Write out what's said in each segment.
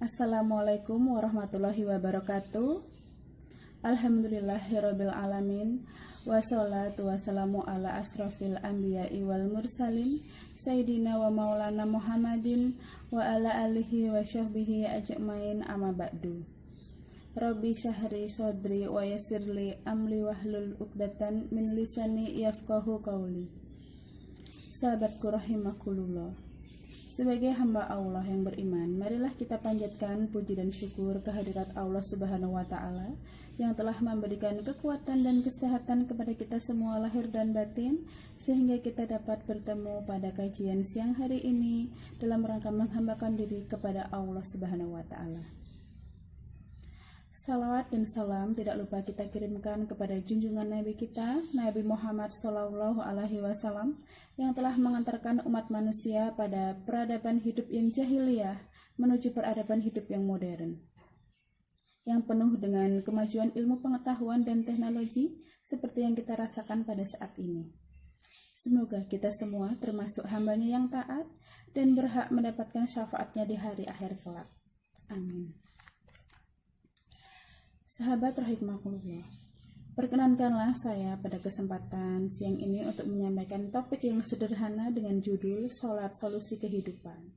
Assalamualaikum warahmatullahi wabarakatuh. Alhamdulillahirabbil alamin. Wassalatu wassalamu ala asrofil anbiya'i wal mursalin Sayyidina wa maulana Muhammadin wa ala alihi wa syahbihi ajmain amma ba'du. Rabbi syahri sodri wa yasirli amli wahlul uqdatan min lisani yafqahu qawli. Sahabatku rahimakumullah, sebagai hamba Allah yang beriman, marilah kita panjatkan puji dan syukur kehadirat Allah Subhanahu wa Ta'ala yang telah memberikan kekuatan dan kesehatan kepada kita semua lahir dan batin, sehingga kita dapat bertemu pada kajian siang hari ini dalam rangka menghambakan diri kepada Allah Subhanahu wa Ta'ala. Salawat dan salam tidak lupa kita kirimkan kepada junjungan Nabi kita, Nabi Muhammad SAW, yang telah mengantarkan umat manusia pada peradaban hidup yang jahiliyah menuju peradaban hidup yang modern, yang penuh dengan kemajuan ilmu pengetahuan dan teknologi seperti yang kita rasakan pada saat ini. Semoga kita semua termasuk hambanya yang taat dan berhak mendapatkan syafaatnya di hari akhir kelak. Amin. Sahabat rahimakumullah, perkenankanlah saya pada kesempatan siang ini untuk menyampaikan topik yang sederhana dengan judul Sholat Solusi Kehidupan.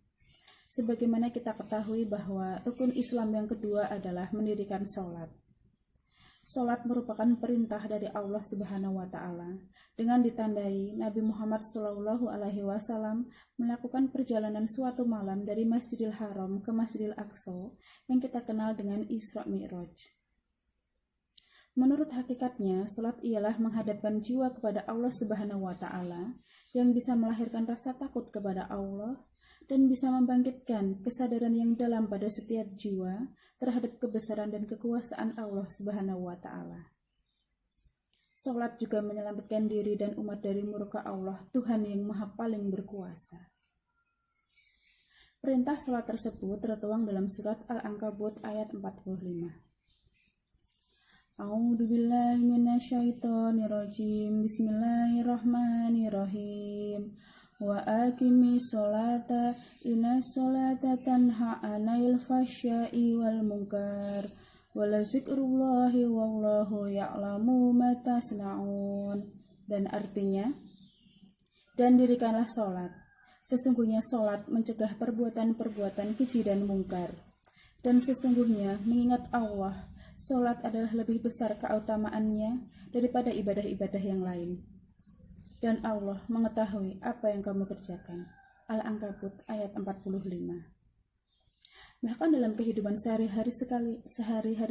Sebagaimana kita ketahui bahwa rukun Islam yang kedua adalah mendirikan sholat. Sholat merupakan perintah dari Allah Subhanahu wa Ta'ala, dengan ditandai Nabi Muhammad SAW melakukan perjalanan suatu malam dari Masjidil Haram ke Masjidil Aqsa yang kita kenal dengan Isra Mi'raj. Menurut hakikatnya, salat ialah menghadapkan jiwa kepada Allah Subhanahu wa Ta'ala yang bisa melahirkan rasa takut kepada Allah dan bisa membangkitkan kesadaran yang dalam pada setiap jiwa terhadap kebesaran dan kekuasaan Allah Subhanahu wa Ta'ala. Salat juga menyelamatkan diri dan umat dari murka Allah, Tuhan yang Maha Paling Berkuasa. Perintah salat tersebut tertuang dalam surat Al-Ankabut ayat 45. A'udzu billahi minasyaitonir rajim. Bismillahirrahmanirrahim. Wa aqimis sholata innas sholata tanha 'anil fahsya'i wal munkar wa la dzikrullahi wallahu ya'lamu ma tasna'un. Dan artinya, dan dirikanlah sholat. Sesungguhnya sholat mencegah perbuatan-perbuatan keji dan mungkar. Dan sesungguhnya mengingat Allah, sholat adalah lebih besar keutamaannya daripada ibadah-ibadah yang lain. Dan Allah mengetahui apa yang kamu kerjakan. Al-Ankabut ayat 45. Bahkan dalam kehidupan sehari-hari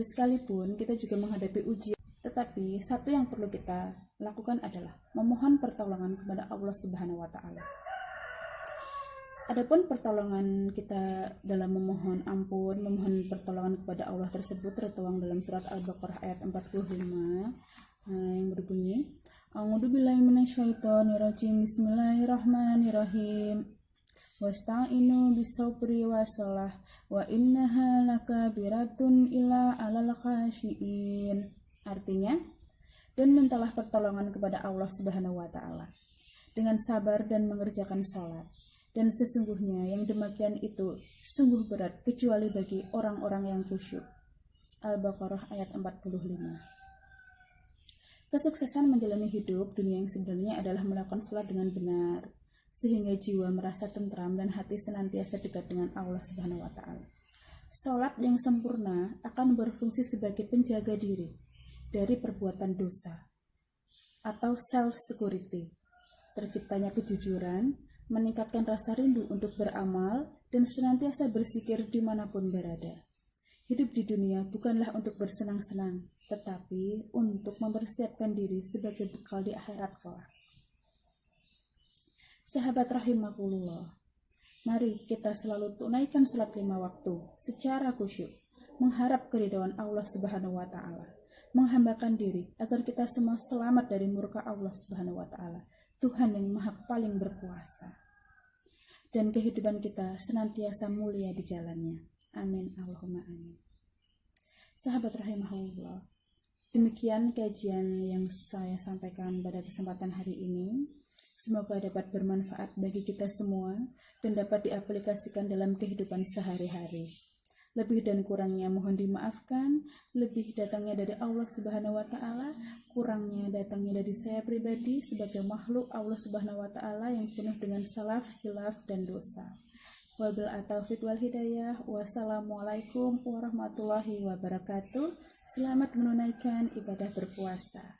sekalipun kita juga menghadapi ujian. Tetapi satu yang perlu kita lakukan adalah memohon pertolongan kepada Allah Subhanahu wa Ta'ala. Adapun pertolongan kita dalam memohon ampun, memohon pertolongan kepada Allah tersebut tertuang dalam surat Al-Baqarah ayat 45 yang berbunyi, A'udzu billahi minasyaitonir rajim. Bismillahirrahmanirrahim. Wasta'inu bis-sabri was-shalah wa innaha lakabiratun illa 'alal khashiin. Artinya, dan mintalah pertolongan kepada Allah Subhanahu wa Ta'ala dengan sabar dan mengerjakan salat. Dan sesungguhnya yang demikian itu sungguh berat kecuali bagi orang-orang yang khusyuk. Al-Baqarah ayat 45. Kesuksesan menjalani hidup dunia yang sebenarnya adalah melakukan sholat dengan benar, sehingga jiwa merasa tentram dan hati senantiasa dekat dengan Allah Subhanahu wa Ta'ala. Sholat yang sempurna akan berfungsi sebagai penjaga diri dari perbuatan dosa atau self-security, terciptanya kejujuran, meningkatkan rasa rindu untuk beramal, dan senantiasa bersikir dimanapun berada. Hidup di dunia bukanlah untuk bersenang-senang, tetapi untuk mempersiapkan diri sebagai bekal di akhirat kelak. Sahabat rahimakumullah, mari kita selalu tunaikan salat 5 waktu secara khusyuk, mengharap keridhaan Allah Subhanahu wa Ta'ala, menghambakan diri agar kita semua selamat dari murka Allah Subhanahu wa Ta'ala, Tuhan yang Maha Paling Berkuasa, dan kehidupan kita senantiasa mulia di jalannya. Amin, Allahumma amin. Sahabat rahimahullah, demikian kajian yang saya sampaikan pada kesempatan hari ini. Semoga dapat bermanfaat bagi kita semua dan dapat diaplikasikan dalam kehidupan sehari-hari. Lebih dan kurangnya mohon dimaafkan. Lebih datangnya dari Allah Subhanahu wa taala, kurangnya datangnya dari saya pribadi sebagai makhluk Allah Subhanahu wa taala yang penuh dengan salah, khilaf dan dosa. Wabillahi taufiq wal hidayah. Wassalamualaikum warahmatullahi wabarakatuh. Selamat menunaikan ibadah berpuasa.